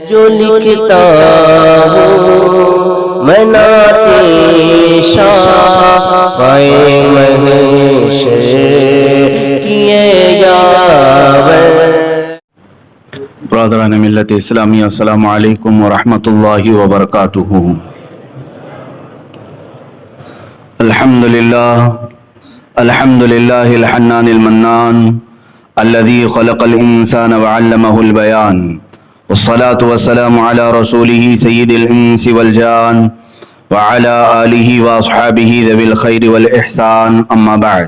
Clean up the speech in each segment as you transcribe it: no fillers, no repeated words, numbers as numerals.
جو لکھتا ہوں میں نعتِ شافعِ محشر کیے یاور۔ برادران ملت اسلامی، السلام علیکم ورحمۃ اللہ وبرکاتہ۔ الحمد للہ الحنان المنان الذي خلق الانسان وعلمه البيان، والصلاة والسلام على رسوله سید الانس والجان وعلى آلہ واصحابہ ذوی الخیر والاحسان، اما بعد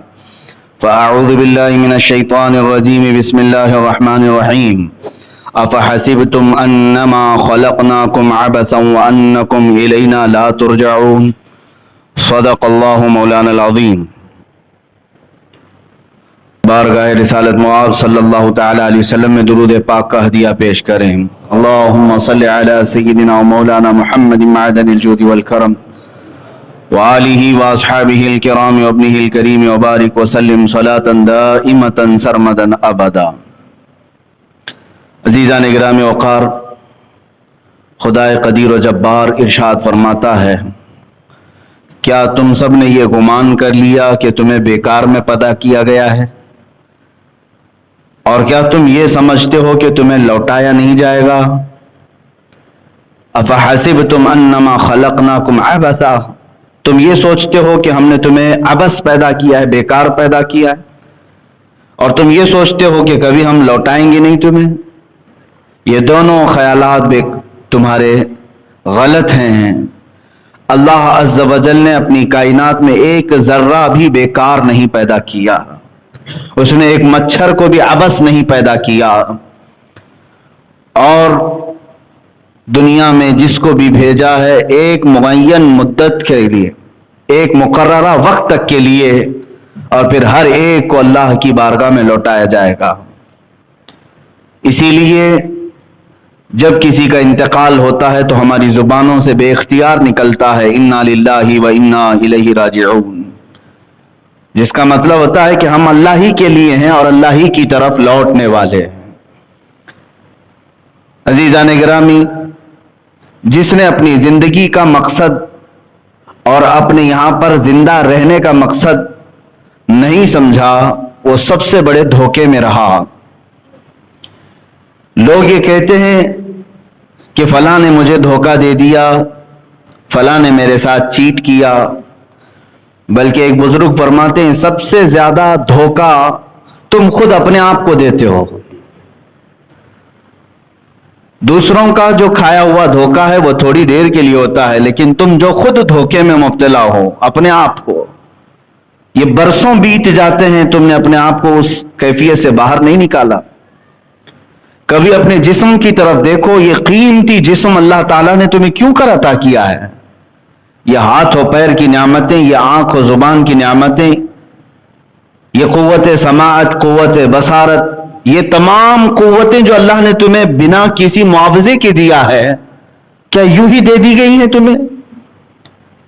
فاعوذ باللہ من الشیطان الرجیم، بسم اللہ الرحمن الرحیم۔ افحسبتم انما خلقناکم عبثا وانکم الینا لا ترجعون، صدق اللہ مولانا العظیم۔ بارگاہ رسالت معاب صلی اللہ تعالی علیہ وسلم میں درود پاک کا ہدیہ پیش کریں۔ اللہم صلی علی سیدنا و مولانا محمد معدن الجود والکرم وآلہ واصحابہ الکرام وابنہ الکریم وبارک وسلم صلاة دائمة سرمدا ابدا۔ عزیزان گرامی وقار، خدا قدیر و جبار ارشاد فرماتا ہے، کیا تم سب نے یہ گمان کر لیا کہ تمہیں بیکار میں پیدا کیا گیا ہے؟ اور کیا تم یہ سمجھتے ہو کہ تمہیں لوٹایا نہیں جائے گا؟ افحسبتم انما خلقناکم عبثا، تم یہ سوچتے ہو کہ ہم نے تمہیں عبث پیدا کیا ہے، بیکار پیدا کیا ہے، اور تم یہ سوچتے ہو کہ کبھی ہم لوٹائیں گے نہیں تمہیں؟ یہ دونوں خیالات تمہارے غلط ہیں۔ اللہ عز و جل نے اپنی کائنات میں ایک ذرہ بھی بیکار نہیں پیدا کیا، اس نے ایک مچھر کو بھی عبث نہیں پیدا کیا، اور دنیا میں جس کو بھی بھیجا ہے ایک معین مدت کے لیے، ایک مقررہ وقت تک کے لیے، اور پھر ہر ایک کو اللہ کی بارگاہ میں لوٹایا جائے گا۔ اسی لیے جب کسی کا انتقال ہوتا ہے تو ہماری زبانوں سے بے اختیار نکلتا ہے انا للہ و انا الیہ راجعون، جس کا مطلب ہوتا ہے کہ ہم اللہ ہی کے لیے ہیں اور اللہ ہی کی طرف لوٹنے والے ہیں۔ عزیزان گرامی، جس نے اپنی زندگی کا مقصد اور اپنے یہاں پر زندہ رہنے کا مقصد نہیں سمجھا، وہ سب سے بڑے دھوکے میں رہا۔ لوگ یہ کہتے ہیں کہ فلاں نے مجھے دھوکہ دے دیا، فلاں نے میرے ساتھ چیٹ کیا، بلکہ ایک بزرگ فرماتے ہیں سب سے زیادہ دھوکہ تم خود اپنے آپ کو دیتے ہو۔ دوسروں کا جو کھایا ہوا دھوکہ ہے وہ تھوڑی دیر کے لیے ہوتا ہے، لیکن تم جو خود دھوکے میں مبتلا ہو اپنے آپ کو، یہ برسوں بیت جاتے ہیں، تم نے اپنے آپ کو اس کیفیت سے باہر نہیں نکالا۔ کبھی اپنے جسم کی طرف دیکھو، یہ قیمتی جسم اللہ تعالیٰ نے تمہیں کیوں کر عطا کیا ہے؟ یہ ہاتھ و پیر کی نعمتیں، یہ آنکھ و زبان کی نعمتیں، یہ قوت سماعت، قوت بصارت، یہ تمام قوتیں جو اللہ نے تمہیں بنا کسی معاوضے کے دیا ہے، کیا یوں ہی دے دی گئی ہیں تمہیں؟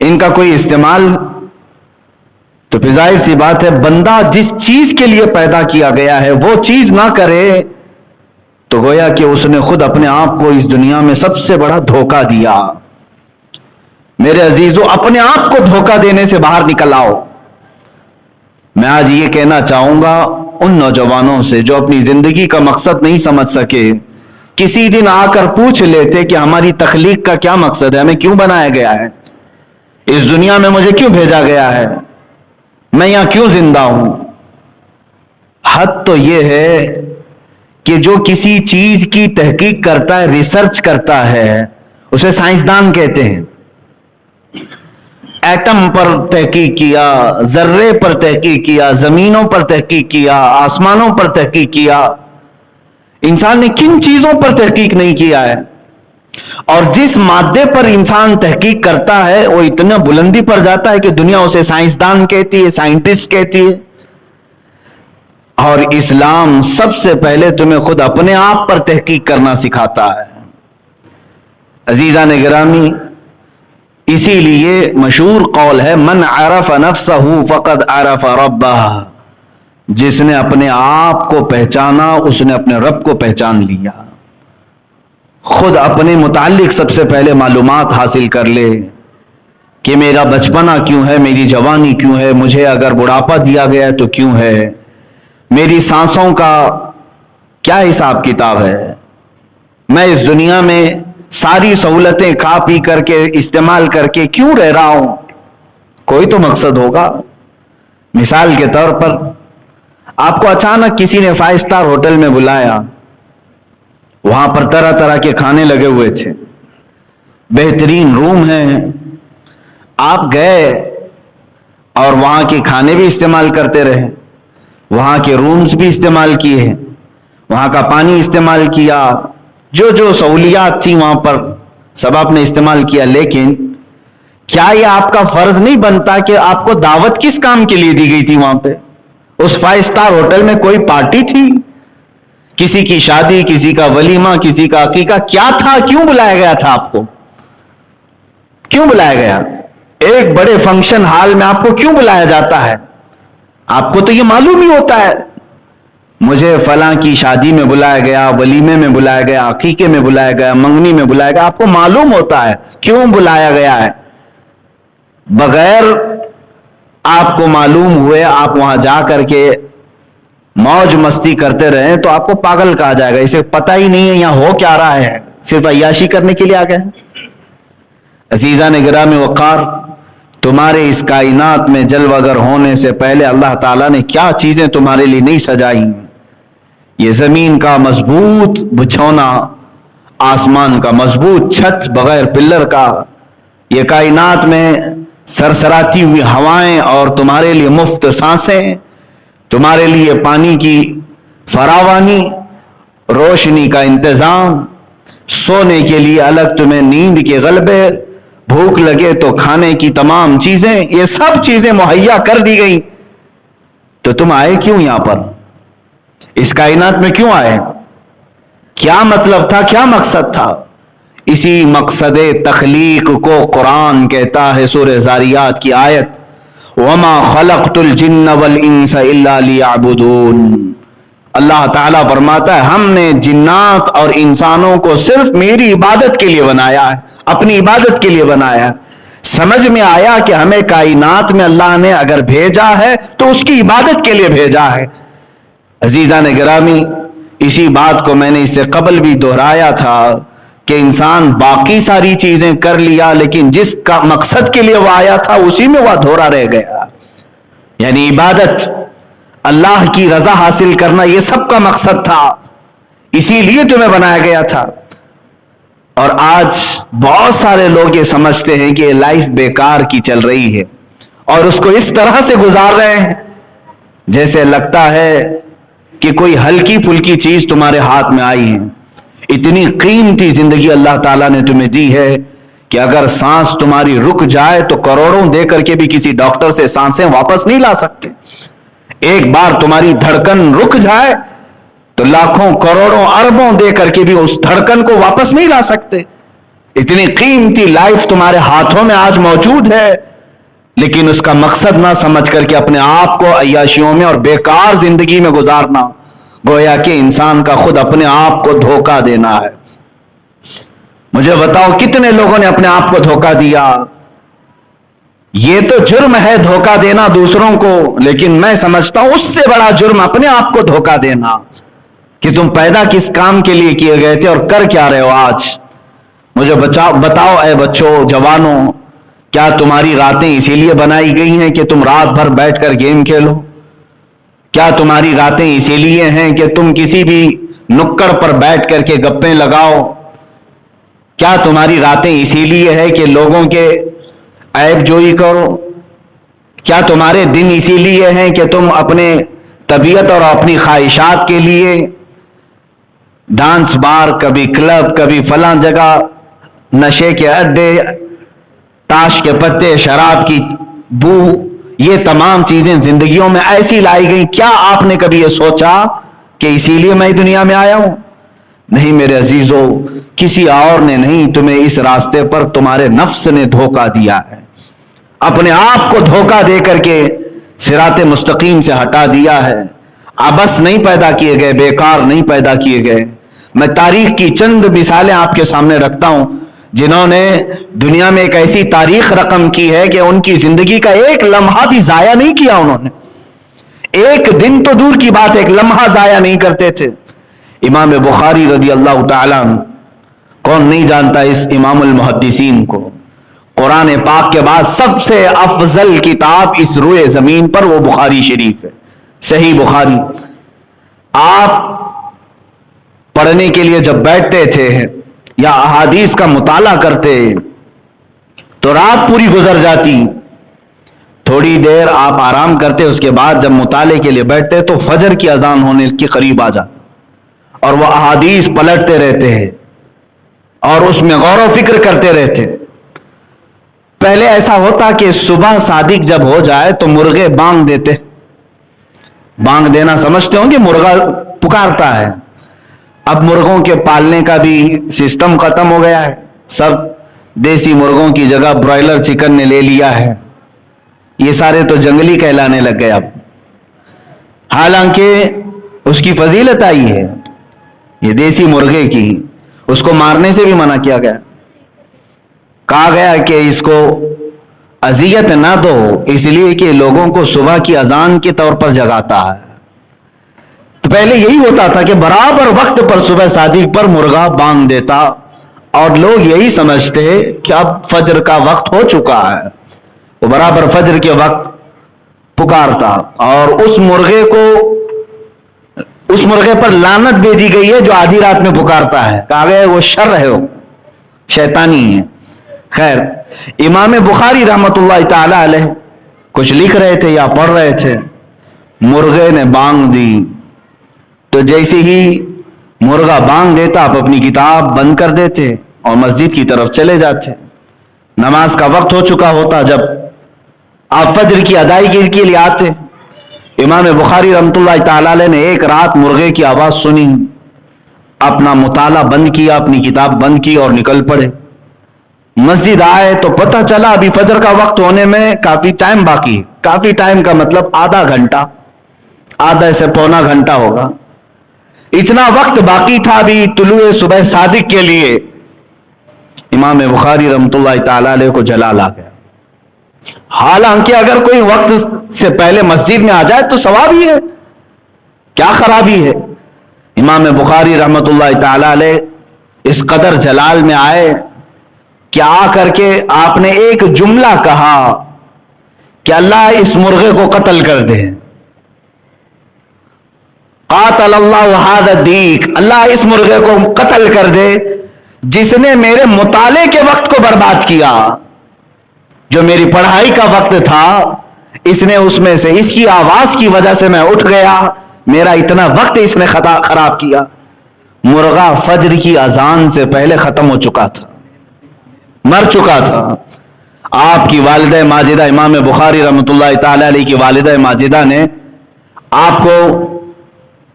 ان کا کوئی استعمال؟ تو پھر ظاہر سی بات ہے، بندہ جس چیز کے لیے پیدا کیا گیا ہے وہ چیز نہ کرے تو گویا کہ اس نے خود اپنے آپ کو اس دنیا میں سب سے بڑا دھوکہ دیا۔ میرے عزیزو، اپنے آپ کو دھوکہ دینے سے باہر نکل آؤ۔ میں آج یہ کہنا چاہوں گا ان نوجوانوں سے جو اپنی زندگی کا مقصد نہیں سمجھ سکے، کسی دن آ کر پوچھ لیتے کہ ہماری تخلیق کا کیا مقصد ہے، ہمیں کیوں بنایا گیا ہے، اس دنیا میں مجھے کیوں بھیجا گیا ہے، میں یہاں کیوں زندہ ہوں۔ حد تو یہ ہے کہ جو کسی چیز کی تحقیق کرتا ہے، ریسرچ کرتا ہے، اسے سائنسدان کہتے ہیں۔ ایٹم پر تحقیق کیا، ذرے پر تحقیق کیا، زمینوں پر تحقیق کیا، آسمانوں پر تحقیق کیا، انسان نے کن چیزوں پر تحقیق نہیں کیا ہے؟ اور جس مادے پر انسان تحقیق کرتا ہے وہ اتنا بلندی پر جاتا ہے کہ دنیا اسے سائنسدان کہتی ہے، سائنٹسٹ کہتی ہے۔ اور اسلام سب سے پہلے تمہیں خود اپنے آپ پر تحقیق کرنا سکھاتا ہے۔ عزیزان گرامی، اسی لیے مشہور قول ہے من عرف نفسہ فقد عرف ربہ، جس نے اپنے آپ کو پہچانا اس نے اپنے رب کو پہچان لیا۔ خود اپنے متعلق سب سے پہلے معلومات حاصل کر لے کہ میرا بچپنا کیوں ہے، میری جوانی کیوں ہے، مجھے اگر بڑھاپا دیا گیا ہے تو کیوں ہے، میری سانسوں کا کیا حساب کتاب ہے، میں اس دنیا میں ساری سہولتیں کھا پی کر کے استعمال کر کے کیوں رہ رہا ہوں، کوئی تو مقصد ہوگا۔ مثال کے طور پر آپ کو اچانک کسی نے 5 اسٹار ہوٹل میں بلایا، وہاں پر طرح طرح کے کھانے لگے ہوئے تھے، بہترین روم ہیں، آپ گئے اور وہاں کے کھانے بھی استعمال کرتے رہے، وہاں کے رومز بھی استعمال کیے، وہاں کا پانی استعمال کیا، جو جو سہولیات تھی وہاں پر سب آپ نے استعمال کیا، لیکن کیا یہ آپ کا فرض نہیں بنتا کہ آپ کو دعوت کس کام کے لیے دی گئی تھی؟ وہاں پہ اس 5 اسٹار ہوٹل میں کوئی پارٹی تھی، کسی کی شادی، کسی کا ولیمہ، کسی کا عقیقہ، کیا تھا؟ کیوں بلایا گیا تھا آپ کو؟ کیوں بلایا گیا؟ ایک بڑے فنکشن ہال میں آپ کو کیوں بلایا جاتا ہے؟ آپ کو تو یہ معلوم ہی ہوتا ہے مجھے فلاں کی شادی میں بلایا گیا، ولیمے میں بلایا گیا، عقیقے میں بلایا گیا، منگنی میں بلایا گیا، آپ کو معلوم ہوتا ہے کیوں بلایا گیا ہے۔ بغیر آپ کو معلوم ہوئے آپ وہاں جا کر کے موج مستی کرتے رہیں تو آپ کو پاگل کہا جائے گا، اسے پتہ ہی نہیں ہے یہاں ہو کیا رہا ہے، صرف عیاشی کرنے کے لیے آ گئے۔ عزیزان گرامی وقار، تمہارے اس کائنات میں جلوہ گر ہونے سے پہلے اللہ تعالیٰ نے کیا چیزیں تمہارے لیے نہیں سجائی؟ یہ زمین کا مضبوط بچھونا، آسمان کا مضبوط چھت بغیر پلر کا، یہ کائنات میں سرسراتی ہوئی ہوائیں اور تمہارے لیے مفت سانسیں، تمہارے لیے پانی کی فراوانی، روشنی کا انتظام، سونے کے لیے الگ تمہیں نیند کے غلبے، بھوک لگے تو کھانے کی تمام چیزیں، یہ سب چیزیں مہیا کر دی گئی، تو تم آئے کیوں یہاں پر؟ اس کائنات میں کیوں آئے؟ کیا مطلب تھا، کیا مقصد تھا؟ اسی مقصد تخلیق کو قرآن کہتا ہے سورہ زاریات کی آیت، وَمَا خَلَقْتُ الْجِنَّ وَالْإِنسَ إِلَّا لِيَعْبُدُونَ۔ اللہ تعالیٰ فرماتا ہے ہم نے جنات اور انسانوں کو صرف میری عبادت کے لیے بنایا ہے، اپنی عبادت کے لیے بنایا ہے۔ سمجھ میں آیا کہ ہمیں کائنات میں اللہ نے اگر بھیجا ہے تو اس کی عبادت کے لیے بھیجا ہے۔ عزیزان گرامی، اسی بات کو میں نے اس سے قبل بھی دہرایا تھا کہ انسان باقی ساری چیزیں کر لیا لیکن جس کا مقصد کے لیے وہ آیا تھا اسی میں وہ ادھورا رہ گیا، یعنی عبادت، اللہ کی رضا حاصل کرنا، یہ سب کا مقصد تھا، اسی لیے تمہیں بنایا گیا تھا۔ اور آج بہت سارے لوگ یہ سمجھتے ہیں کہ یہ لائف بیکار کی چل رہی ہے اور اس کو اس طرح سے گزار رہے ہیں جیسے لگتا ہے کہ کوئی ہلکی پھلکی چیز تمہارے ہاتھ میں آئی ہے۔ اتنی قیمتی زندگی اللہ تعالیٰ نے تمہیں دی ہے کہ اگر سانس تمہاری رک جائے تو کروڑوں دے کر کے بھی کسی ڈاکٹر سے سانسیں واپس نہیں لا سکتے۔ ایک بار تمہاری دھڑکن رک جائے تو لاکھوں کروڑوں اربوں دے کر کے بھی اس دھڑکن کو واپس نہیں لا سکتے۔ اتنی قیمتی لائف تمہارے ہاتھوں میں آج موجود ہے، لیکن اس کا مقصد نہ سمجھ کر کے اپنے آپ کو عیاشیوں میں اور بیکار زندگی میں گزارنا، گویا کہ انسان کا خود اپنے آپ کو دھوکہ دینا ہے۔ مجھے بتاؤ کتنے لوگوں نے اپنے آپ کو دھوکہ دیا؟ یہ تو جرم ہے دھوکہ دینا دوسروں کو، لیکن میں سمجھتا ہوں اس سے بڑا جرم اپنے آپ کو دھوکہ دینا کہ تم پیدا کس کام کے لیے کیے گئے تھے اور کر کیا رہے ہو آج۔ مجھے بتاؤ اے بچوں، جوانوں، کیا تمہاری راتیں اسی لیے بنائی گئی ہیں کہ تم رات بھر بیٹھ کر گیم کھیلو؟ کیا تمہاری راتیں اسی لیے ہیں کہ تم کسی بھی نکڑ پر بیٹھ کر کے گپیں لگاؤ؟ کیا تمہاری راتیں اسی لیے ہے کہ لوگوں کے عیب جوئی کرو؟ کیا تمہارے دن اسی لیے ہیں کہ تم اپنے طبیعت اور اپنی خواہشات کے لیے ڈانس بار، کبھی کلب، کبھی فلاں جگہ، نشے کے اڈے، تاش کے پتے، شراب کی بو، یہ تمام چیزیں زندگیوں میں ایسی لائی گئی؟ کیا آپ نے کبھی یہ سوچا کہ اسی لیے میں دنیا میں آیا ہوں؟ نہیں میرے عزیزو، کسی اور نے نہیں، تمہیں اس راستے پر تمہارے نفس نے دھوکہ دیا ہے، اپنے آپ کو دھوکہ دے کر کے صراط مستقیم سے ہٹا دیا ہے۔ عبث نہیں پیدا کیے گئے، بیکار نہیں پیدا کیے گئے، میں تاریخ کی چند مثالیں آپ کے سامنے رکھتا ہوں جنہوں نے دنیا میں ایک ایسی تاریخ رقم کی ہے کہ ان کی زندگی کا ایک لمحہ بھی ضائع نہیں کیا انہوں نے. ایک دن تو دور کی بات ہے، ایک لمحہ ضائع نہیں کرتے تھے. امام بخاری رضی اللہ تعالیٰ عنہ، کون نہیں جانتا اس امام المحدثین کو. قرآن پاک کے بعد سب سے افضل کتاب اس روئے زمین پر وہ بخاری شریف ہے، صحیح بخاری. آپ پڑھنے کے لیے جب بیٹھتے تھے یا احادیث کا مطالعہ کرتے تو رات پوری گزر جاتی، تھوڑی دیر آپ آرام کرتے، اس کے بعد جب مطالعے کے لیے بیٹھتے تو فجر کی اذان ہونے کے قریب آ جاتا اور وہ احادیث پلٹتے رہتے ہیں اور اس میں غور و فکر کرتے رہتے. پہلے ایسا ہوتا کہ صبح صادق جب ہو جائے تو مرغے بانگ دیتے. بانگ دینا سمجھتے ہوں گے، مرغا پکارتا ہے. اب مرغوں کے پالنے کا بھی سسٹم ختم ہو گیا ہے، سب دیسی مرغوں کی جگہ برائلر چکن نے لے لیا ہے. یہ سارے تو جنگلی کہلانے لگ گئے اب، حالانکہ اس کی فضیلت آئی ہے یہ دیسی مرغے کی. اس کو مارنے سے بھی منع کیا گیا، کہا گیا کہ اس کو اذیت نہ دو، اس لیے کہ لوگوں کو صبح کی اذان کے طور پر جگاتا ہے. تو پہلے یہی ہوتا تھا کہ برابر وقت پر صبح صادق پر مرغا بانگ دیتا اور لوگ یہی سمجھتے کہ اب فجر کا وقت ہو چکا ہے. وہ برابر فجر کے وقت پکارتا اور اس مرغے پر لعنت بھیجی گئی ہے جو آدھی رات میں پکارتا ہے. کہا گیا وہ شر ہے، وہ شیطانی ہے. خیر، امام بخاری رحمت اللہ تعالی علیہ کچھ لکھ رہے تھے یا پڑھ رہے تھے، مرغے نے بانگ دی تو جیسے ہی مرغا بانگ دیتا آپ اپنی کتاب بند کر دیتے اور مسجد کی طرف چلے جاتے. نماز کا وقت ہو چکا ہوتا جب آپ فجر کی ادائیگی کے لیے آتے. امام بخاری رحمت اللہ تعالی علیہ نے ایک رات مرغے کی آواز سنی، اپنا مطالعہ بند کیا، اپنی کتاب بند کی اور نکل پڑے. مسجد آئے تو پتہ چلا ابھی فجر کا وقت ہونے میں کافی ٹائم باقی. کافی ٹائم کا مطلب آدھا گھنٹہ، آدھا سے پونا گھنٹہ ہوگا. اتنا وقت باقی تھا ابھی طلوع صبح صادق کے لیے. امام بخاری رحمت اللہ تعالی علیہ کو جلال آ گیا. حالانکہ اگر کوئی وقت سے پہلے مسجد میں آ جائے تو ثواب ہی ہے، کیا خرابی ہے. امام بخاری رحمت اللہ تعالی علیہ اس قدر جلال میں آئے کہ آ کر کے آپ نے ایک جملہ کہا کہ اللہ اس مرغے کو قتل کر دے. قاتل اللہ ھذا الدیک، اللہ اس مرغے کو قتل کر دے جس نے میرے مطالعے کے وقت کو برباد کیا. جو میری پڑھائی کا وقت تھا اس نے اس میں سے، اس کی آواز کی وجہ سے میں اٹھ گیا، میرا اتنا وقت اس نے خراب کیا. مرغا فجر کی اذان سے پہلے ختم ہو چکا تھا، مر چکا تھا. آپ کی والدہ ماجدہ امام بخاری رحمت اللہ تعالی علیہ کی والدہ ماجدہ نے آپ کو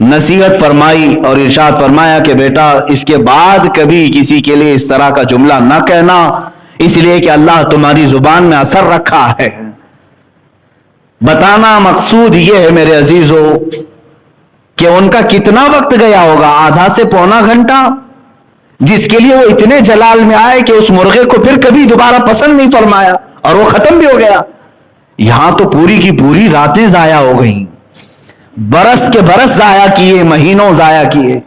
نصیحت فرمائی اور ارشاد فرمایا کہ بیٹا اس کے بعد کبھی کسی کے لیے اس طرح کا جملہ نہ کہنا، اس لیے کہ اللہ تمہاری زبان میں اثر رکھا ہے. بتانا مقصود یہ ہے میرے عزیزو کہ ان کا کتنا وقت گیا ہوگا، آدھا سے پونا گھنٹہ، جس کے لیے وہ اتنے جلال میں آئے کہ اس مرغے کو پھر کبھی دوبارہ پسند نہیں فرمایا اور وہ ختم بھی ہو گیا. یہاں تو پوری کی پوری راتیں ضائع ہو گئیں، برس کے برس ضائع کیے، مہینوں ضائع کیے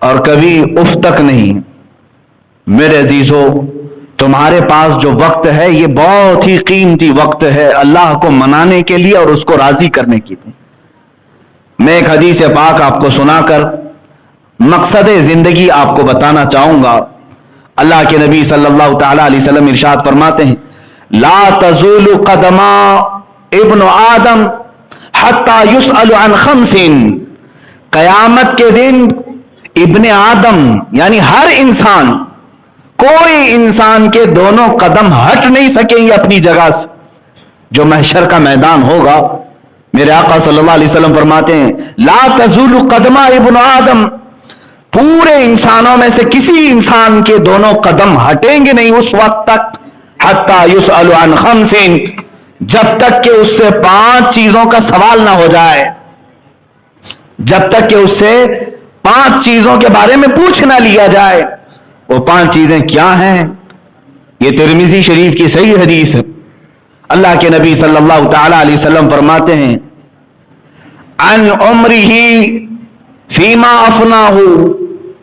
اور کبھی اف تک نہیں. میرے عزیزو تمہارے پاس جو وقت ہے یہ بہت ہی قیمتی وقت ہے اللہ کو منانے کے لیے اور اس کو راضی کرنے کے لیے. میں ایک حدیث پاک آپ کو سنا کر مقصد زندگی آپ کو بتانا چاہوں گا. اللہ کے نبی صلی اللہ تعالی علیہ وسلم ارشاد فرماتے ہیں لا تزول قدما ابن آدم حتی یسأل عن خمس. قیامت کے دن ابن آدم یعنی ہر انسان، کوئی انسان کے دونوں قدم ہٹ نہیں سکیں گے اپنی جگہ سے. جو محشر کا میدان ہوگا، میرے آقا صلی اللہ علیہ وسلم فرماتے ہیں لا تزول قدما ابن آدم، پورے انسانوں میں سے کسی انسان کے دونوں قدم ہٹیں گے نہیں اس وقت تک حتی یسأل عن خمس، جب تک کہ اس سے 5 چیزوں کا سوال نہ ہو جائے. جب تک کہ اس سے 5 चीजों के बारे में पूछ ना लिया जाए। वो 5 चीजें क्या हैं? ये तिरमिजी शरीफ की सही हदीस है। अल्लाह के नबी सल्लल्लाहु ताला अलैहि वसल्लम फरमाते हैं, अन उम्रिही फीमा अफनाहू।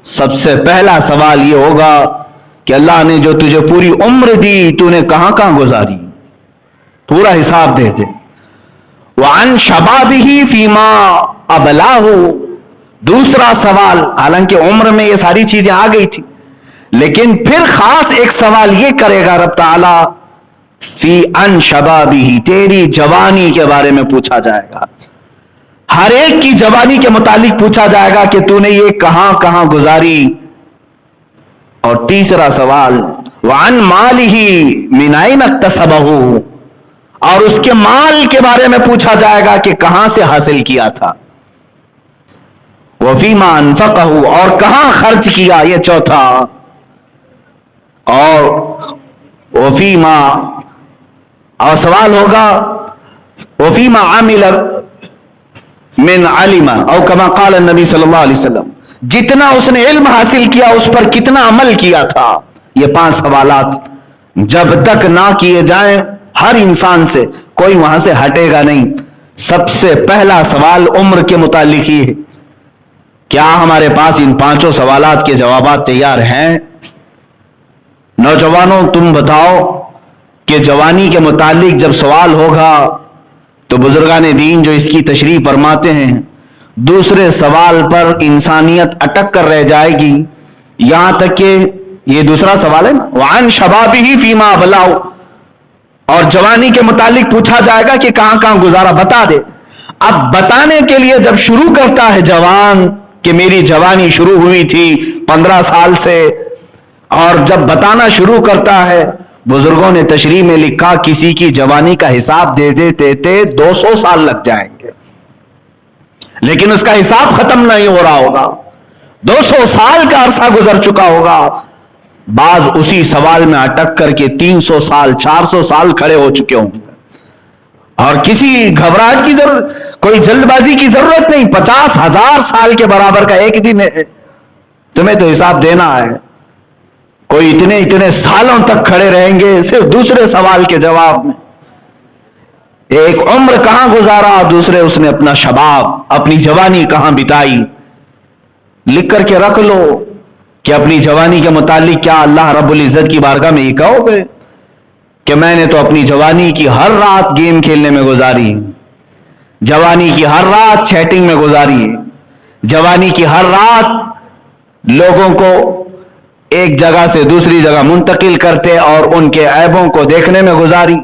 सबसे पहला सवाल ये होगा कि अल्लाह ने जो तुझे पूरी उम्र दी, तूने कहां कहां गुजारी, पूरा हिसाब दे दे। वअन शबाबिही फीमा अबलाहू। दूसरा सवाल, हालांकि उम्र में ये सारी चीजें आ गई थी, लेकिन फिर खास एक सवाल ये करेगा रब ताला, फी अन शबाबिही, तेरी जवानी के बारे में पूछा जाएगा। हर एक की जवानी के मुतालिक पूछा जाएगा कि तूने ये कहां कहां गुजारी। और तीसरा सवाल, वान मालिही मिन ऐन इक्तसबहू, और उसके माल के बारे में पूछा जाएगा कि कहां से हासिल किया था। वफीमा अनफकहू, और कहां खर्च किया, ये चौथा। और वफीमा, और सवाल होगा वफीमा आमिल मिन अलिमा और कमा काल नबी सल्लल्लाहु अलैहि वसल्लम, जितना उसने इल्म हासिल किया उस पर कितना अमल किया था। ये 5 सवालात जब तक ना किए जाएं, हर इंसान से कोई वहां से हटेगा नहीं। सबसे पहला सवाल उम्र के मुतालिक ही है। क्या हमारे पास इन 5 सवालात के जवाबात तैयार हैं? नौजवानों, तुम बताओ कि जवानी के मुतालिक जब सवाल होगा तो बुजुर्गान दीन जो इसकी तशरीह फरमाते हैं, दूसरे सवाल पर इंसानियत अटक कर रह जाएगी, यहां तक कि ये दूसरा सवाल है ना, वान शबाबिही फीमा अबलाहू, और जवानी के मुतालिक पूछा जाएगा कि कहां कहां गुजारा, बता दे। अब बताने के लिए जब शुरू करता है जवान कि मेरी जवानी शुरू हुई थी 15 साल से, और जब बताना शुरू करता है, बुजुर्गों ने तशरीह में लिखा किसी की जवानी का हिसाब दे देते 200 साल लग जाएंगे, लेकिन उसका हिसाब खत्म नहीं हो रहा होगा। 200 साल का अरसा गुजर चुका होगा। बाज उसी सवाल में अटक करके 300 साल 400 साल खड़े हो चुके होंगे, और किसी घबराहट की जरूरत, कोई जल्दबाजी की जरूरत नहीं। 50,000 साल के बराबर का एक दिन है, तुम्हें तो हिसाब देना है। कोई इतने इतने सालों तक खड़े रहेंगे सिर्फ दूसरे सवाल के जवाब में। एक उम्र कहां गुजारा, दूसरे उसने अपना शबाब, अपनी जवानी कहां बिताई। लिख करके रख लो कि अपनी जवानी के मुतालिक क्या अल्लाह रब्बुल इज्जत की बारगाह में ये कहोगे कि मैंने तो अपनी जवानी की हर रात गेम खेलने में गुजारी, जवानी की हर रात चैटिंग में गुजारी, जवानी की हर रात लोगों को एक जगह से दूसरी जगह मुंतकिल करते और उनके ऐबों को देखने में गुजारी।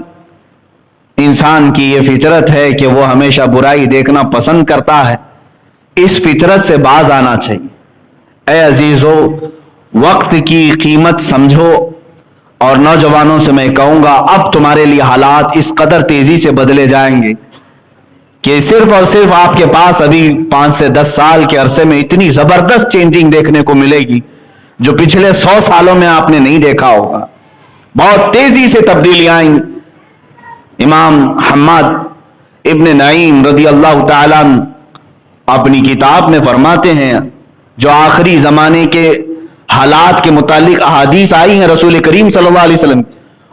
इंसान की यह फितरत है कि वो हमेशा बुराई देखना पसंद करता है। इस फितरत से बाज आना चाहिए। ए अजीजो, वक्त की कीमत समझो। और नौजवानों से मैं कहूंगा, अब तुम्हारे लिए हालात इस कदर तेजी से बदले जाएंगे कि सिर्फ और सिर्फ आपके पास अभी 5 से 10 साल के अरसे में इतनी जबरदस्त चेंजिंग देखने को मिलेगी जो पिछले 100 सालों में आपने नहीं देखा होगा। बहुत तेजी से तब्दीलियां आएंगी। इमाम हम्माद इब्न नईम रदी अल्लाह ताला अपनी किताब में फरमाते हैं, जो आखिरी जमाने के हालात के मुतालिक अहादीस आई हैं रसूल करीम सल्लल्लाहु अलैहि वसल्लम,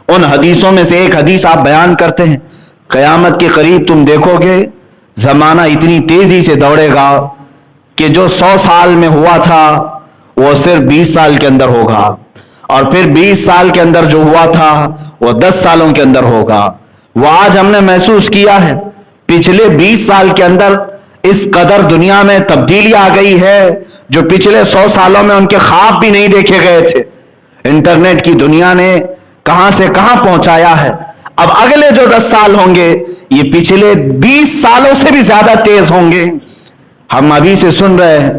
उन हदीसों में से एक हदीस आप बयान करते हैं, कयामत के करीब तुम देखोगे जमाना इतनी तेजी से दौड़ेगा कि जो 100 साल में हुआ था वो सिर्फ 20 साल के अंदर होगा, और फिर 20 साल के अंदर जो हुआ था वो 10 सालों के अंदर होगा। वो आज हमने महसूस किया है, पिछले 20 साल के अंदर इस कदर दुनिया में तब्दीली आ गई है जो पिछले 100 सालों में उनके ख्वाब भी नहीं देखे गए थे। इंटरनेट की दुनिया ने कहां से कहां पहुंचाया है। अब अगले जो 10 साल होंगे ये पिछले 20 सालों से भी ज्यादा तेज होंगे। हम अभी से सुन रहे हैं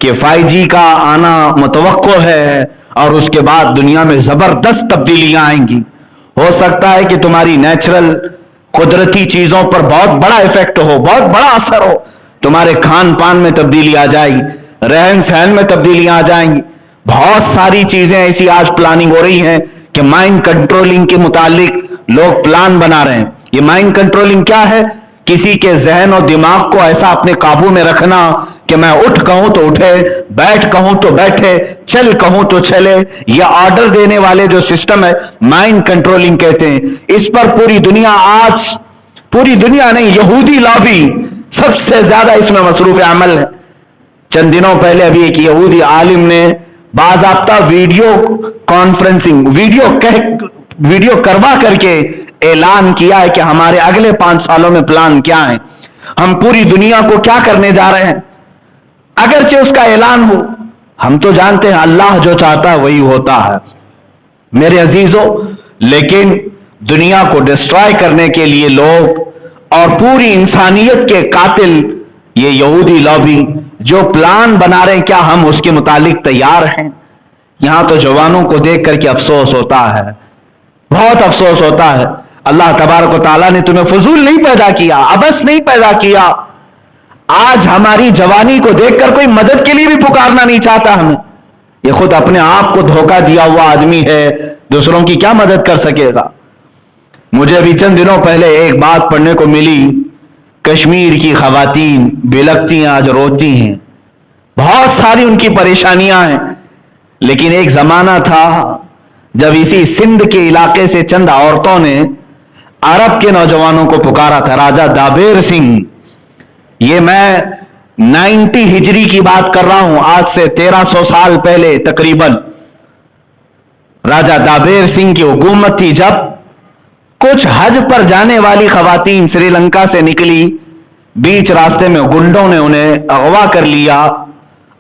कि 5G का आना मुतवक्को है और उसके बाद दुनिया में जबरदस्त तब्दीलियां आएंगी। हो सकता है कि तुम्हारी नेचुरल कुदरती चीजों पर बहुत बड़ा इफेक्ट हो, बहुत बड़ा असर हो। तुम्हारे खान पान में तब्दीली आ जाएगी, रहन सहन में तब्दीलियां आ जाएंगी। बहुत सारी चीजें ऐसी आज प्लानिंग हो रही हैं कि माइंड कंट्रोलिंग के मुतालिक लोग प्लान बना रहे हैं। ये माइंड कंट्रोलिंग क्या है? किसी के जहन और दिमाग को ऐसा अपने काबू में रखना कि मैं उठ कहूं तो उठे, बैठ कहूं तो बैठे, चल कहूं तो चले। ये ऑर्डर देने वाले जो सिस्टम है, माइंड कंट्रोलिंग कहते हैं, इस पर पूरी दुनिया आज, पूरी दुनिया नहीं, यहूदी लॉबी सबसे ज्यादा इसमें मसरूफ अमल है। चंद दिनों पहले अभी एक यहूदी आलिम ने बाज़ाब्ता वीडियो कॉन्फ्रेंसिंग, वीडियो करवा करके ऐलान किया है कि हमारे अगले 5 सालों में प्लान क्या है, हम पूरी दुनिया को क्या करने जा रहे हैं। अगरचे उसका ऐलान हो, हम तो जानते हैं अल्लाह जो चाहता है वही होता है मेरे अजीजों, लेकिन दुनिया को डिस्ट्रॉय करने के लिए लोग और पूरी इंसानियत के कातिल ये यहूदी लॉबी जो प्लान बना रहे हैं, क्या हम उसके मुतालिक तैयार हैं? यहां तो जवानों को देख करके अफसोस होता है, बहुत अफसोस होता है। अल्लाह तबारक व तआला ने तुम्हें फजूल नहीं पैदा किया, अबस नहीं पैदा किया। आज हमारी जवानी को देखकर कोई मदद के लिए भी पुकारना नहीं चाहता हमें। ये खुद अपने आप को धोखा दिया हुआ आदमी है, दूसरों की क्या मदद कर सकेगा। मुझे अभी चंद दिनों पहले एक बात पढ़ने को मिली, कश्मीर की खवातीन बिलखती हैं, आज रोती हैं, बहुत सारी उनकी परेशानियां हैं। लेकिन एक जमाना था जब इसी सिंध के इलाके से चंद औरतों ने अरब के नौजवानों को पुकारा था। राजा दाबेर सिंह, ये मैं 90 हिजरी की बात कर रहा हूं, आज से 1300 साल पहले तकरीबन राजा दाबेर सिंह की हुकूमत थी। जब कुछ हज पर जाने वाली खवातीन श्रीलंका से निकली, बीच रास्ते में गुंडों ने उन्हें अगवा कर लिया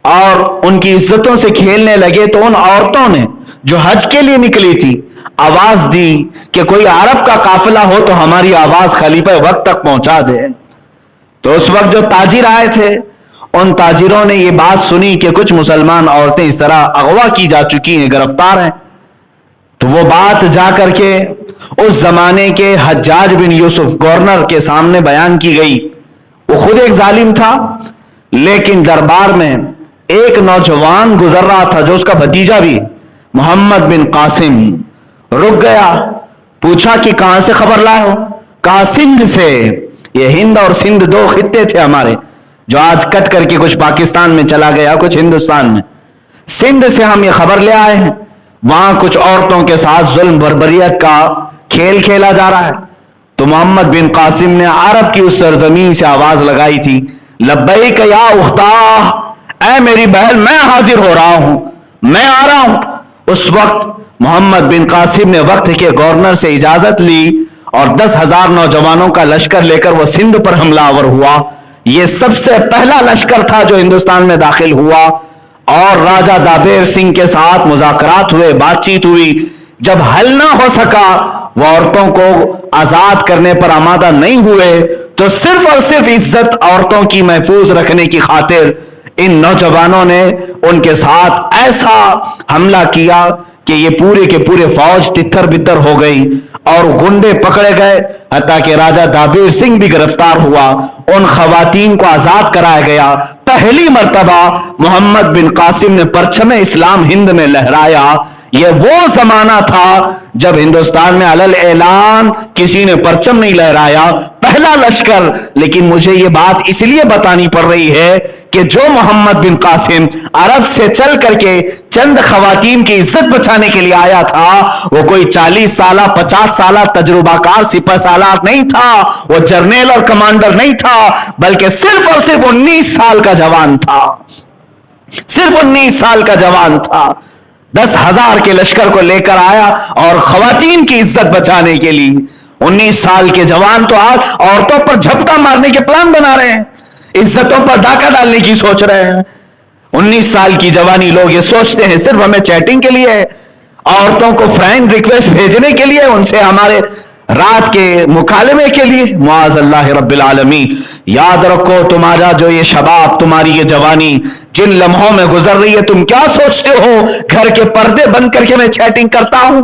और उनकी इज्जतों से खेलने लगे, तो उन औरतों ने जो हज के लिए निकली थी आवाज दी कि कोई अरब का काफिला हो तो हमारी आवाज खलीफा वक्त तक पहुंचा दे। तो उस वक्त जो ताजिर आए थे, उन ताजिरों ने यह बात सुनी कि कुछ मुसलमान औरतें इस तरह अगवा की जा चुकी हैं, गिरफ्तार हैं। तो वो बात जा करके उस जमाने के हज्जाज बिन यूसुफ गवर्नर के सामने बयान की गई। वो खुद एक जालिम था, लेकिन दरबार में एक नौजवान गुजर रहा था जो उसका भतीजा भी, मोहम्मद बिन कासिम, रुक गया, पूछा कि कहां से खबर लाए हो? कहा सिंध से। ये हिंद और सिंध 2 खित्ते थे हमारे, जो आज कट करके कुछ पाकिस्तान में चला गया, कुछ हिंदुस्तान में। सिंध से हम ये खबर ले आए हैं, वहां कुछ औरतों के साथ जुल्म बर्बरियत का खेल खेला जा रहा है। तो मोहम्मद बिन कासिम ने अरब की उस सरजमीन से आवाज लगाई थी, लब्बैक या उख्ता, ऐ मेरी बहन मैं हाजिर हो रहा हूं, मैं आ रहा हूं। उस वक्त मोहम्मद बिन कासिम ने वक्त के गवर्नर से इजाजत ली और 10,000 नौजवानों का लश्कर लेकर वो सिंध पर हमलावर हुआ। यह सबसे पहला लश्कर था जो हिंदुस्तान में दाखिल हुआ और राजा दाबेर सिंह के साथ मुज़ाकरात हुए, बातचीत हुई। जब हल ना हो सका, वो औरतों को आजाद करने पर आमादा नहीं हुए, तो सिर्फ और सिर्फ इज्जत औरतों की महफूज रखने की खातिर इन नौजवानों ने उनके साथ ऐसा हमला किया कि ये पूरे के पूरे फौज तितर बितर हो गई और गुंडे पकड़े गए, हत्ता कि राजा दाबेर सिंह भी गिरफ्तार हुआ। उन खवातीन को आजाद कराया गया। पहली मर्तबा मोहम्मद बिन कासिम ने परचम इस्लाम हिंद में लहराया। यह वो जमाना था जब हिंदुस्तान में अलल ऐलान किसी ने परचम नहीं लहराया, पहला लश्कर। लेकिन मुझे यह बात इसलिए बतानी पड़ रही है कि जो मोहम्मद बिन कासिम अरब से चल करके चंद खवातीन की इज्जत बचाने के लिए आया था, वो कोई 40 साल 50 साल तजुर्बाकार सिपह सालार नहीं था, वो जर्नल और कमांडर नहीं था, बल्कि सिर्फ और सिर्फ 19 साल का जवान था। सिर्फ 19 साल का जवान था, 10,000 के लश्कर को लेकर आया और खवातीन की इज्जत बचाने के लिए। 19 साल के जवान तो आज औरतों पर झपटा मारने के प्लान बना रहे हैं, इज्जतों पर डाका डालने की सोच रहे हैं। 19 साल की जवानी लोग ये सोचते हैं सिर्फ हमें चैटिंग के लिए, औरतों को फ्रेंड रिक्वेस्ट भेजने के लिए, उनसे हमारे रात के मुकालमे के लिए। मुआज़ अल्लाह रब्बिल आलमीन। याद रखो तुम्हारा जो ये शबाब, तुम्हारी ये जवानी जिन लम्हों में गुजर रही है, तुम क्या सोचते हो घर के पर्दे बंद करके मैं चैटिंग करता हूं?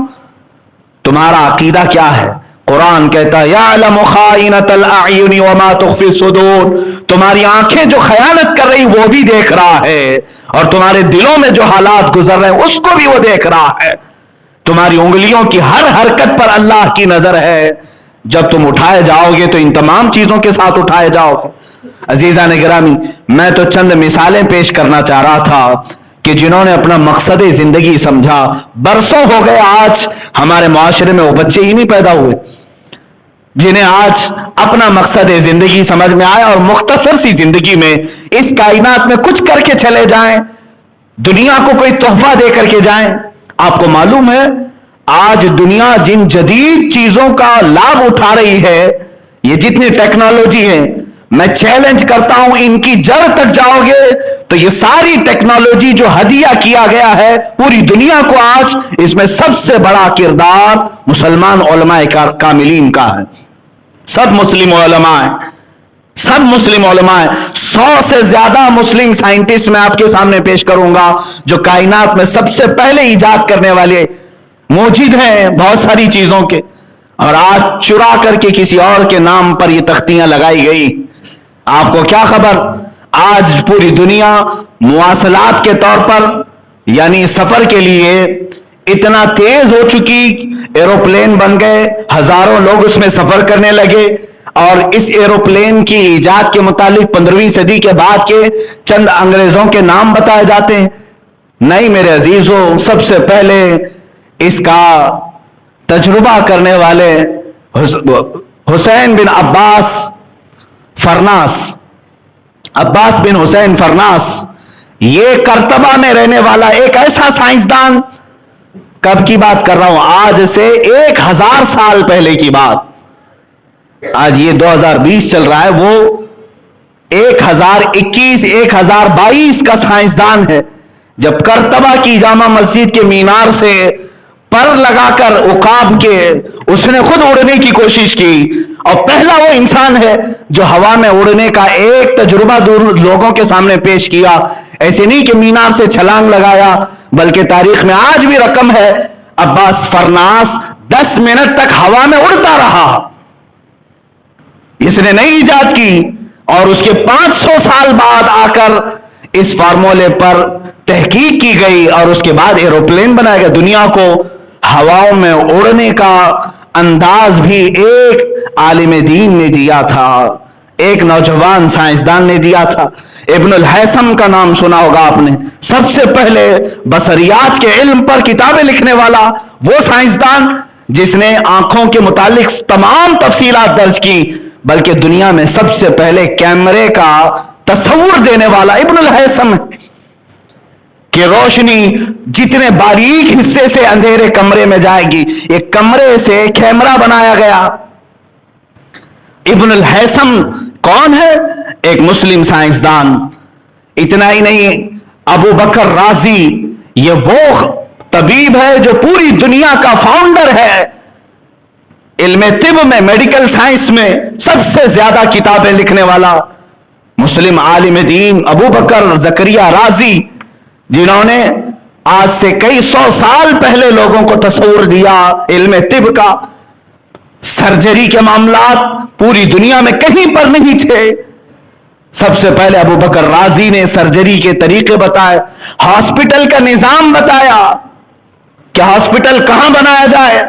तुम्हारा अकीदा क्या है? कुरान कहता है यअलमु खाइनतल अयुनि वमा तुख्फी सुदूर, तुम्हारी आंखें जो खयानत कर रही वो भी देख रहा है, और तुम्हारे दिलों में जो हालात गुजर रहे हैं उसको भी वो देख रहा है। तुम्हारी उंगलियों की हर हरकत पर अल्लाह की नजर है। जब तुम उठाए जाओगे तो इन तमाम चीजों के साथ उठाए जाओगे। अजीजान गिरामी, मैं तो चंद मिसालें पेश करना चाह रहा था कि जिन्होंने अपना मकसद जिंदगी समझा। बरसों हो गए आज हमारे माशरे में वो बच्चे ही नहीं पैदा हुए जिन्हें आज अपना मकसद जिंदगी समझ में आया और मुख्तसर सी जिंदगी में इस कायनात में कुछ करके चले जाएं, दुनिया को कोई तोहफा दे करके जाएं। आपको मालूम है आज दुनिया जिन जदीद चीजों का लाभ उठा रही है, ये जितनी टेक्नोलॉजी है, मैं चैलेंज करता हूं इनकी जड़ तक जाओगे तो ये सारी टेक्नोलॉजी जो हदिया किया गया है पूरी दुनिया को, आज इसमें सबसे बड़ा किरदार मुसलमान उलमाए कामिलीन का है। सब मुस्लिम उलमा है, सब मुस्लिम उलमा है। 100 से ज्यादा मुस्लिम साइंटिस्ट मैं आपके सामने पेश करूंगा जो कायनात में सबसे पहले इजाद करने वाले मौजूद हैं बहुत सारी चीजों के, और आज चुरा करके किसी और के नाम पर ये तख्तियां लगाई गई। आपको क्या खबर, आज पूरी दुनिया मुवासलात के तौर पर यानी सफर के लिए इतना तेज हो चुकी, एरोप्लेन बन गए, हजारों लोग उसमें सफर करने लगे। और इस एरोप्लेन की इजाद के मुतालिक 15वीं सदी के बाद के चंद अंग्रेजों के नाम बताए जाते हैं। नहीं मेरे अजीजों, सबसे पहले इसका तजुर्बा करने वाले हुसैन बिन अब्बास फरनास, अब्बास बिन हुसैन फरनास, ये करतबा में रहने वाला एक ऐसा साइंसदान, कब की बात कर रहा हूं, आज से 1000 साल पहले की बात, आज ये 2020 चल रहा है, वो 1021 1022 का साइंसदान है। जब करतबा की जामा मस्जिद के मीनार से पर लगाकर उकाब के उसने खुद उड़ने की कोशिश की, और पहला वो इंसान है जो हवा में उड़ने का एक तजुर्बा दूर लोगों के सामने पेश किया। ऐसे नहीं कि मीनार से छलांग लगाया, बल्कि तारीख में आज भी रकम है, अब्बास फरनास 10 मिनट तक हवा में उड़ता रहा। इसने नई इजाद की और उसके 500 साल बाद आकर इस फार्मूले पर तहकीक की गई और उसके बाद एरोप्लेन बनाया गया। दुनिया को हवाओं में उड़ने का अंदाज भी एक आलिम दीन ने दिया था, एक नौजवान साइंसदान ने दिया था। इब्नुल हैसम का नाम सुना होगा आपने, सबसे पहले बसरियात के इल्म पर किताबें लिखने वाला वो साइंसदान जिसने आंखों के मुतालिक तमाम तफसीलात दर्ज की, बल्कि दुनिया में सबसे पहले कैमरे का तस्वुर देने वाला इब्नुल हैसम है कि रोशनी जितने बारीक हिस्से से अंधेरे कमरे में जाएगी, एक कमरे से कैमरा बनाया गया। इब्नुल हैसम कौन है? एक मुस्लिम साइंसदान। इतना ही नहीं, अबू बकर राजी, ये वो तबीब है जो पूरी दुनिया का फाउंडर है। इल्म तिब में, मेडिकल साइंस में सबसे ज्यादा किताबें लिखने वाला मुस्लिम आलिम दीन अबू बकर जकरिया राजी, जिन्होंने आज से कई 100 साल पहले लोगों को तस्वुर दिया इल्म तिब का। सर्जरी के मामलात पूरी दुनिया में कहीं पर नहीं थे। सबसे पहले अबू बकर राजी ने सर्जरी के तरीके बताए, हॉस्पिटल का निजाम बताया कि हॉस्पिटल कहां बनाया जाए।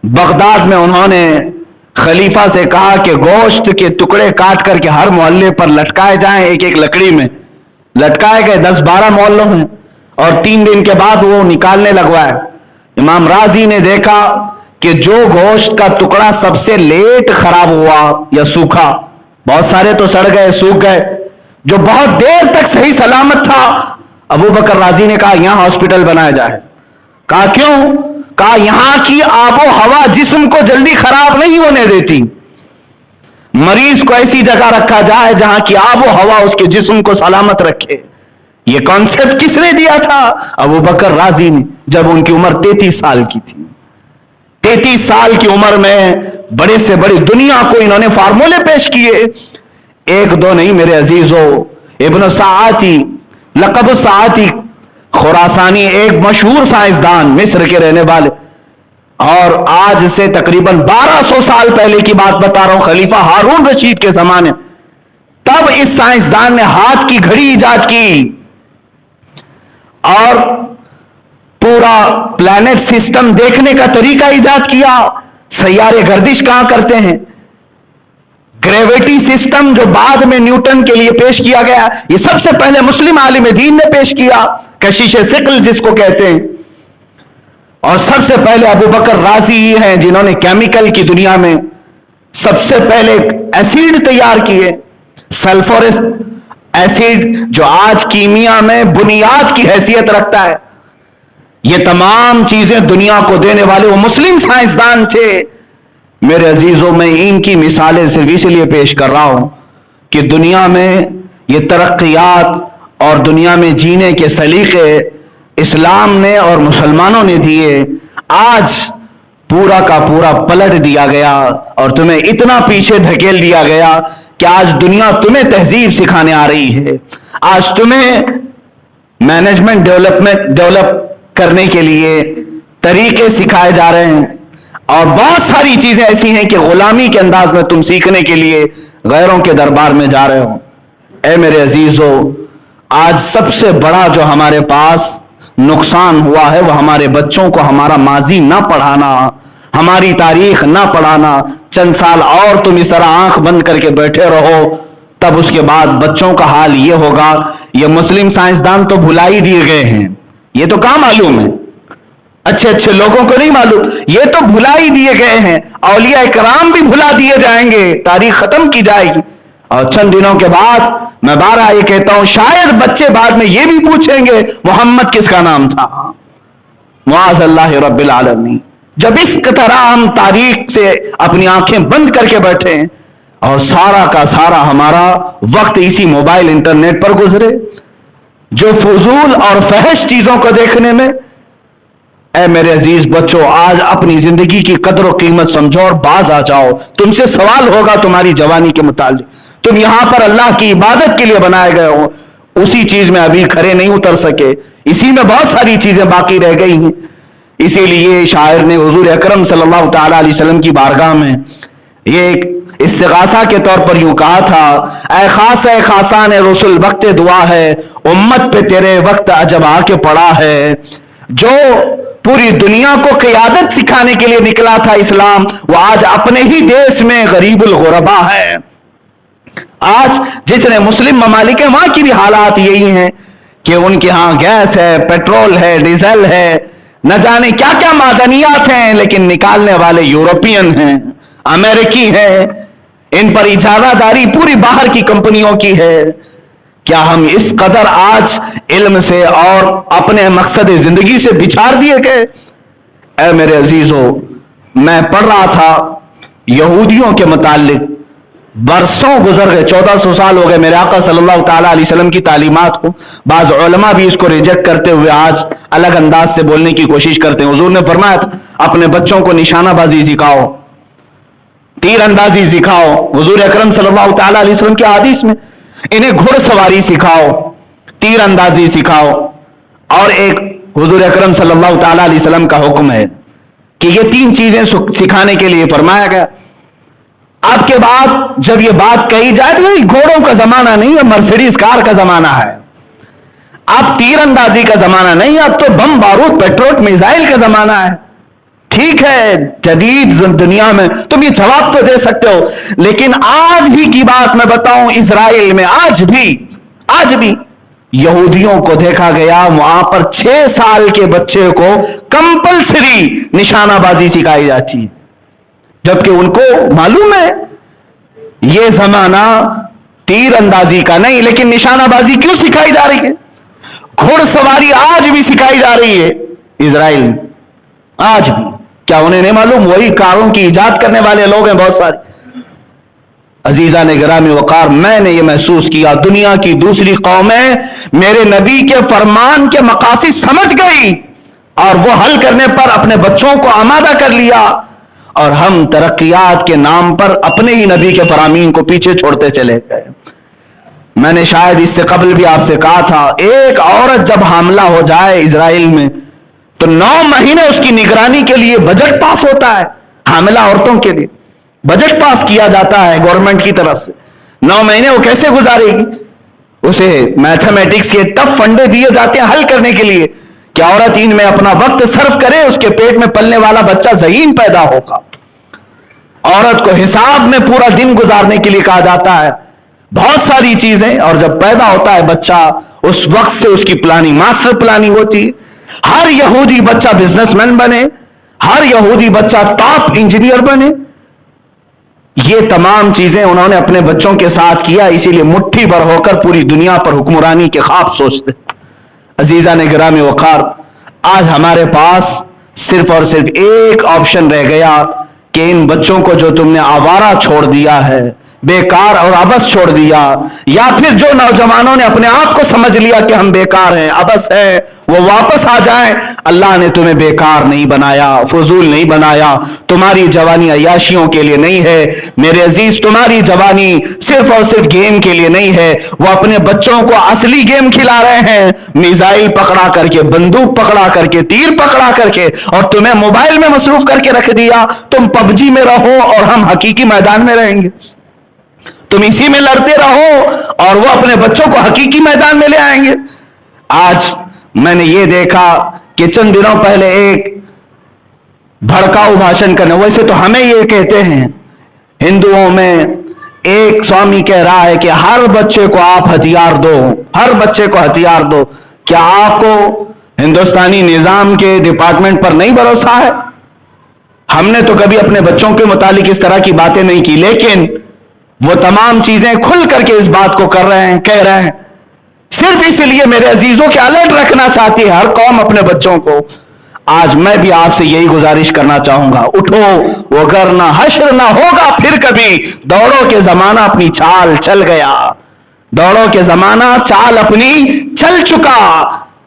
बगदाद में उन्होंने खलीफा से कहा कि गोश्त के टुकड़े काट करके हर मोहल्ले पर लटकाए जाएं, एक एक लकड़ी में लटकाए गए 10-12 मोहल्लों में, और 3 दिन के बाद वो निकालने लगवाए। इमाम राजी ने देखा कि जो गोश्त का टुकड़ा सबसे लेट खराब हुआ या सूखा, बहुत सारे तो सड़ गए, सूख गए, जो बहुत देर तक सही सलामत था, अबू बकर राजी ने कहा यहां हॉस्पिटल बनाया जाए। कहा क्यों? कहा यहां की आबो हवा जिस्म को जल्दी खराब नहीं होने देती, मरीज को ऐसी जगह रखा जाए जहां की आबो हवा उसके जिस्म को सलामत रखे। यह कॉन्सेप्ट किसने दिया था? अबू बकर राजी ने, जब उनकी उम्र 33 साल की थी। 33 साल की उम्र में बड़े से बड़ी दुनिया को इन्होंने फार्मूले पेश किए। एक दो नहीं मेरे अजीजों, इब्न साआती, लक़ब साआती खुरासानी, एक मशहूर साइंसदान, मिस्र के रहने वाले, और आज से तकरीबन 1200 साल पहले की बात बता रहा हूं, खलीफा हारून रशीद के जमाने, तब इस साइंसदान ने हाथ की घड़ी इजाद की और पूरा प्लैनेट सिस्टम देखने का तरीका इजाद किया। सैयारे गर्दिश कहां करते हैं, ग्रेविटी सिस्टम जो बाद में न्यूटन के लिए पेश किया गया, ये सबसे पहले मुस्लिम आलिम दीन ने पेश किया, कशिश सिकल जिसको कहते हैं। और सबसे पहले अबू बकर राजी ही हैं जिन्होंने केमिकल की दुनिया में सबसे पहले एसिड तैयार किए, सल्फ्यूरिक एसिड, जो आज कीमिया में बुनियाद की हैसियत रखता है। ये तमाम चीजें दुनिया को देने वाले वो मुस्लिम साइंसदान थे। मेरे अजीजों, में इनकी मिसालें सिर्फ इसलिए पेश कर रहा हूं कि दुनिया में ये तरक्कियात और दुनिया में जीने के सलीके इस्लाम ने और मुसलमानों ने दिए, आज पूरा का पूरा पलट दिया गया और तुम्हें इतना पीछे धकेल दिया गया कि आज दुनिया तुम्हें तहजीब सिखाने आ रही है। आज तुम्हें मैनेजमेंट डेवलप करने के लिए तरीके सिखाए जा रहे हैं और बहुत सारी चीजें ऐसी हैं कि गुलामी के अंदाज में तुम सीखने के लिए गैरों के दरबार में जा रहे हो। ऐ मेरे अजीजों, आज सबसे बड़ा जो हमारे पास नुकसान हुआ है वो हमारे बच्चों को हमारा माजी ना पढ़ाना, हमारी तारीख ना पढ़ाना। चंद साल और तुम इस तरह आंख बंद करके बैठे रहो, तब उसके बाद बच्चों का हाल ये होगा। ये मुस्लिम साइंसदान तो भुला ही दिए गए हैं, ये तो कहां मालूम है, अच्छे अच्छे लोगों को नहीं मालूम, ये तो भुला ही दिए गए हैं। औलिया इकराम भी भुला दिए जाएंगे, तारीख खत्म की जाएगी। और चंद दिनों के बाद मैं बारहा ये कहता हूं, शायद बच्चे बाद में ये भी पूछेंगे मोहम्मद किसका नाम था। मुआज़ अल्लाह रब्बिल आलमीन। जब इस तरह हम तारीख से अपनी आंखें बंद करके बैठे हैं और सारा का सारा हमारा वक्त इसी मोबाइल इंटरनेट पर गुजरे, जो फजूल और फहश चीजों को देखने में। ऐ मेरे अजीज बच्चों, आज अपनी जिंदगी की कदर और कीमत समझो और बाज आ जाओ। तुमसे सवाल होगा तुम्हारी जवानी के मुतालिक। तुम यहां पर अल्लाह की इबादत के लिए बनाए गए हो, उसी चीज में अभी खरे नहीं उतर सके, इसी में बहुत सारी चीजें बाकी रह गई हैं। इसीलिए शायर ने हुजूर अकरम सल्लल्लाहु तआला अलैहि वसल्लम की बारगाह में ये एक इस्तिगासा के तौर पर यूं कहा था, ऐ खासान रसूल वक्त दुआ है, उम्मत पे तेरे वक्त अजब आके पड़ा है। जो पूरी दुनिया को क़ियादत सिखाने के लिए निकला था इस्लाम, वो आज अपने ही देश में गरीबुल गुरबा है। आज जितने मुस्लिम ममालिक हैं वहां की भी हालात यही हैं कि उनके यहां गैस है, पेट्रोल है, डीजल है, न जाने क्या क्या मादनियात हैं, लेकिन निकालने वाले यूरोपियन हैं, अमेरिकी हैं। इन पर इजारादारी पूरी बाहर की कंपनियों की है। क्या हम इस कदर आज इल्म से और अपने मकसद जिंदगी से बिछाड़ दिए गए? ऐ मेरे अजीजों, मैं पढ़ रहा था यहूदियों के मुतालिक, बरसों गुजर गए, 1400 साल हो गए मेरे आका सल्लल्लाहु तआला अलैहि वसल्लम की तालीमात को। बाज उलमा भी इसको रिजेक्ट करते हुए आज अलग अंदाज से बोलने की कोशिश करते हैं। हुजूर ने फरमाया था, अपने बच्चों को निशानाबाजी सिखाओ, तीर अंदाजी सिखाओ। हुजूर अकरम सल्लल्लाहु तआला अलैहि वसल्लम के हदीस में, इन्हें घुड़सवारी सिखाओ, तीर अंदाजी सिखाओ। और एक हुजूर अकरम सल्लल्लाहु तआला अलैहि वसल्लम का हुक्म है कि ये तीन चीजें सिखाने के लिए फरमाया गया। आपके बाद जब ये बात कही जाए तो ये घोड़ों का जमाना नहीं है, मर्सिडीज कार का जमाना है। अब तीर अंदाजी का जमाना नहीं, अब तो बम बारूद पेट्रोल मिसाइल का जमाना है। ठीक है, जदीद दुनिया में तुम ये जवाब तो दे सकते हो, लेकिन आज ही की बात मैं बताऊं, इजराइल में आज भी यहूदियों को देखा गया, वहां पर 6 साल के बच्चे को कंपल्सरी निशानाबाजी सिखाई जाती है, जबकि उनको मालूम है यह जमाना तीर अंदाजी का नहीं, लेकिन निशानाबाजी क्यों सिखाई जा रही है? घुड़सवारी आज भी सिखाई जा रही है इजराइल में, आज भी। क्या उन्हें नहीं मालूम? वही कारों की इजाद करने वाले लोग हैं बहुत सारे। अजीजा ने गिरामी वकार, मैंने ये महसूस किया, दुनिया की दूसरी कौमें मेरे नबी के फरमान के मकासिद समझ गई और वो हल करने पर अपने बच्चों को आमादा कर लिया, और हम तरक्कियात के नाम पर अपने ही नबी के फरामीन को पीछे छोड़ते चले गए। मैंने शायद इससे कबल भी आपसे कहा था, एक औरत जब हामला हो जाए इजराइल में तो 9 महीने उसकी निगरानी के लिए बजट पास होता है। हामिला औरतों के लिए बजट पास किया जाता है गवर्नमेंट की तरफ से। 9 महीने वो कैसे गुजारेगी? उसे मैथमेटिक्स के टफ फंडे दिए जाते हैं हल करने के लिए कि औरत इनमें अपना वक्त सर्फ करे, उसके पेट में पलने वाला बच्चा ज़हीन पैदा होगा। औरत को हिसाब में पूरा दिन गुजारने के लिए कहा जाता है, बहुत सारी चीजें। और जब पैदा होता है बच्चा, उस वक्त से उसकी प्लानिंग, मास्टर प्लानिंग होती है। हर यहूदी बच्चा बिजनेसमैन बने, हर यहूदी बच्चा टॉप इंजीनियर बने। ये तमाम चीजें उन्होंने अपने बच्चों के साथ किया, इसीलिए मुट्ठी भर होकर पूरी दुनिया पर हुक्मरानी के ख्वाब सोचते। अजीजा ने गिरामी वकार, आज हमारे पास सिर्फ और सिर्फ एक ऑप्शन रह गया कि इन बच्चों को जो तुमने आवारा छोड़ दिया है, बेकार और अबस छोड़ दिया, या फिर जो नौजवानों ने अपने आप को समझ लिया कि हम बेकार हैं, अबस है, वो वापस आ जाएं। अल्लाह ने तुम्हें बेकार नहीं बनाया, फजूल नहीं बनाया। तुम्हारी जवानी अयाशियों के लिए नहीं है मेरे अजीज, तुम्हारी जवानी सिर्फ और सिर्फ गेम के लिए नहीं है। वो अपने बच्चों को असली गेम खिला रहे हैं, मिसाइल पकड़ा करके, बंदूक पकड़ा करके, तीर पकड़ा करके, और तुम्हें मोबाइल में मसरूफ करके रख दिया। तुम पबजी में रहो और हम हकीकी मैदान में रहेंगे। तुम इसी में लड़ते रहो और वो अपने बच्चों को हकीकी मैदान में ले आएंगे। आज मैंने ये देखा कि चंद दिनों पहले एक भड़काऊ भाषण करने, वैसे तो हमें ये कहते हैं हिंदुओं में, एक स्वामी कह रहा है कि हर बच्चे को आप हथियार दो, हर बच्चे को हथियार दो। क्या आपको हिंदुस्तानी निजाम के डिपार्टमेंट पर नहीं भरोसा है? हमने तो कभी अपने बच्चों के मुतालिक इस तरह की बातें नहीं की, लेकिन वो तमाम चीजें खुल करके इस बात को कर रहे हैं, कह रहे हैं। सिर्फ इसलिए मेरे अजीजों के अलर्ट रखना चाहती है हर कौम अपने बच्चों को। आज मैं भी आपसे यही गुजारिश करना चाहूंगा, उठो, वो करना हश्र ना होगा फिर कभी। दौड़ो के जमाना अपनी चाल चल गया, दौड़ो के जमाना चाल अपनी चल चुका।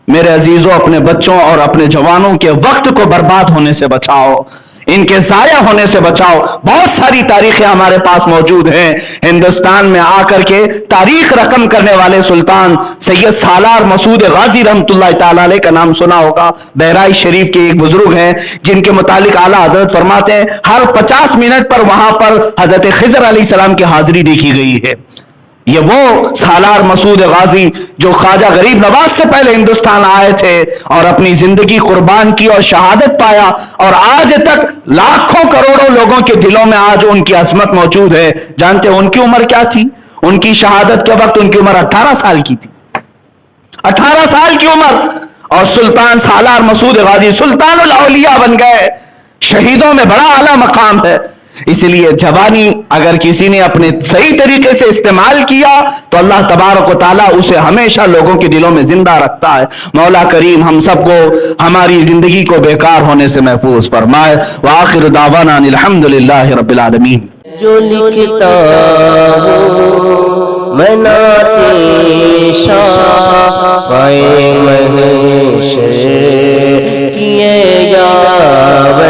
मेरे अजीजों, अपने बच्चों और अपने जवानों के वक्त को बर्बाद होने से बचाओ, इनके जाया होने से बचाओ। बहुत सारी तारीखें हमारे पास मौजूद हैं। हिंदुस्तान में आकर के तारीख रकम करने वाले सुल्तान सैयद सालार मसूद गाजी रहमतुल्लाह ताला अलैह का नाम सुना होगा। बहराइच शरीफ के एक बुजुर्ग हैं जिनके मुतालिक आला हजरत फरमाते हैं हर 50 मिनट पर वहां पर हजरत खिजर अलैहिस्सलाम की हाजिरी देखी गई है। ये वो सालार मसूद गाजी जो ख्वाजा गरीब नवाज से पहले हिंदुस्तान आए थे और अपनी जिंदगी कुर्बान की और शहादत पाया, और आज तक लाखों करोड़ों लोगों के दिलों में आज उनकी अजमत मौजूद है। जानते हैं उनकी उम्र क्या थी? उनकी शहादत के वक्त उनकी उम्र 18 साल की थी। 18 साल की उम्र, और सुल्तान सालार मसूद गाजी सुल्तानुल औलिया बन गए। शहीदों में बड़ा आला मकाम है। इसलिए जवानी अगर किसी ने अपने सही तरीके से इस्तेमाल किया तो अल्लाह तबारक व तआला उसे हमेशा लोगों के दिलों में जिंदा रखता है। मौला करीम हम सबको हमारी जिंदगी को बेकार होने से महफूज फरमाए। व आखिर दावाना अनिल हम्दुलिल्लाहि रब्बिल आलमीन। जो लिखता हूँ मैं नाते शाफ़ाए महशर किए यावर